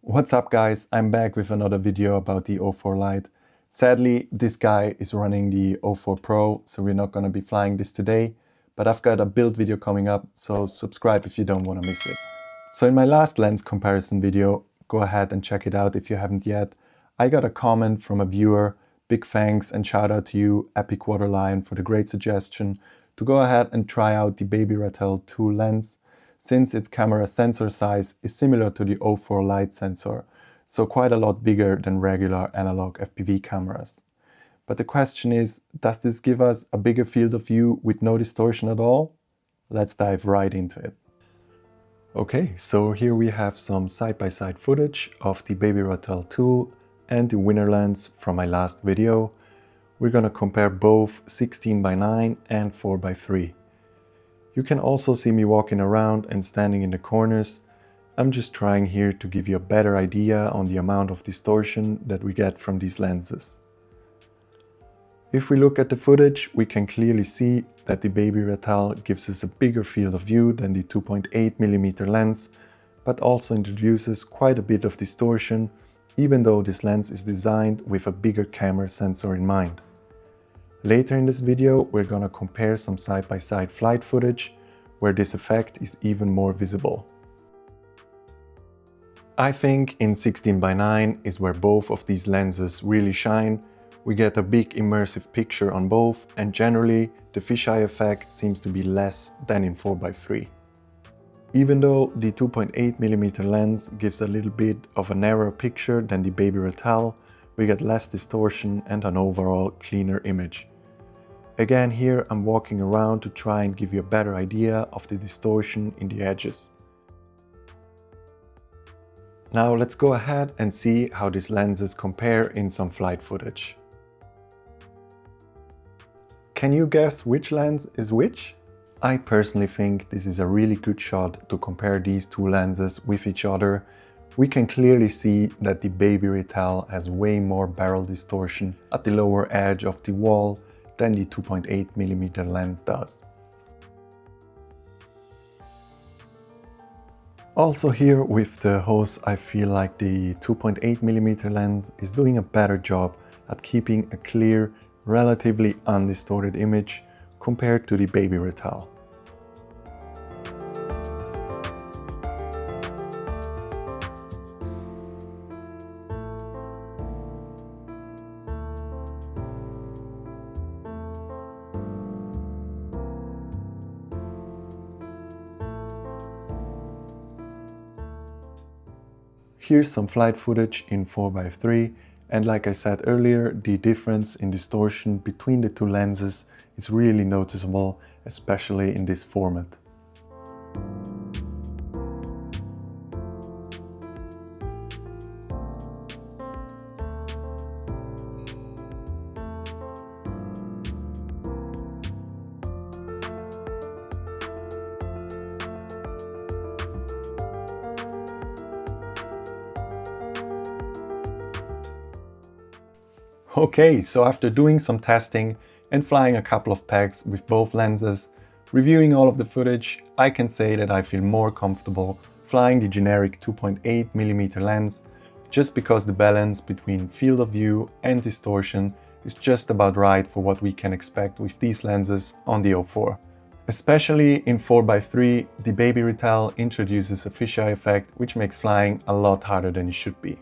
What's up guys, I'm back with another video about the O4 Lite. Sadly, this guy is running the O4 Pro, so we're not going to be flying this today, but I've got a build video coming up, so subscribe if you don't want to miss it. So in my last lens comparison video, go ahead and check it out if you haven't yet. I got a comment from a viewer, big thanks and shout out to you, Epic Waterline, for the great suggestion to go ahead and try out the Baby Ratel 2 lens, since its camera sensor size is similar to the O4 Lite sensor, so quite a lot bigger than regular analog FPV cameras. But the question is, does this give us a bigger field of view with no distortion at all? Let's dive right into it. Okay, so here we have some side-by-side footage of the Baby Ratel 2 and the winner lens from my last video. We're gonna compare both 16:9 and 4:3. You can also see me walking around and standing in the corners. I'm just trying here to give you a better idea on the amount of distortion that we get from these lenses. If we look at the footage, we can clearly see that the Baby Ratel gives us a bigger field of view than the 2.8mm lens, but also introduces quite a bit of distortion, even though this lens is designed with a bigger camera sensor in mind. Later in this video, we're gonna compare some side-by-side flight footage where this effect is even more visible. I think in 16:9 is where both of these lenses really shine. We get a big immersive picture on both, and generally the fisheye effect seems to be less than in 4:3. Even though the 2.8mm lens gives a little bit of a narrower picture than the Baby Ratel, we get less distortion and an overall cleaner image. Again, here I'm walking around to try and give you a better idea of the distortion in the edges. Now let's go ahead and see how these lenses compare in some flight footage. Can you guess which lens is which? I personally think this is a really good shot to compare these two lenses with each other. We can clearly see that the Baby Ratel has way more barrel distortion at the lower edge of the wall than the 2.8mm lens does. Also here with the hose, I feel like the 2.8mm lens is doing a better job at keeping a clear, relatively undistorted image compared to the Baby Ratel. Here's some flight footage in 4:3, and like I said earlier, the difference in distortion between the two lenses is really noticeable, especially in this format. Okay, so after doing some testing and flying a couple of pegs with both lenses, reviewing all of the footage, I can say that I feel more comfortable flying the generic 2.8mm lens, just because the balance between field of view and distortion is just about right for what we can expect with these lenses on the O4. Especially in 4:3, the Baby Ratel introduces a fisheye effect which makes flying a lot harder than it should be.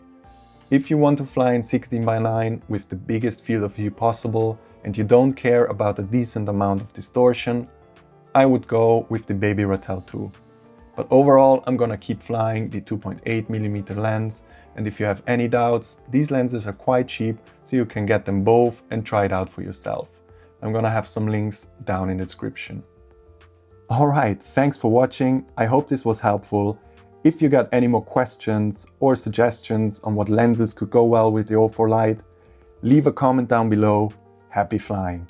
If you want to fly in 16:9 with the biggest field of view possible and you don't care about a decent amount of distortion, I would go with the Baby Ratel 2. But overall, I'm gonna keep flying the 2.8mm lens, and if you have any doubts, these lenses are quite cheap, so you can get them both and try it out for yourself. I'm gonna have some links down in the description. Alright, thanks for watching. I hope this was helpful. If you got any more questions or suggestions on what lenses could go well with the O4 Lite, leave a comment down below. Happy flying!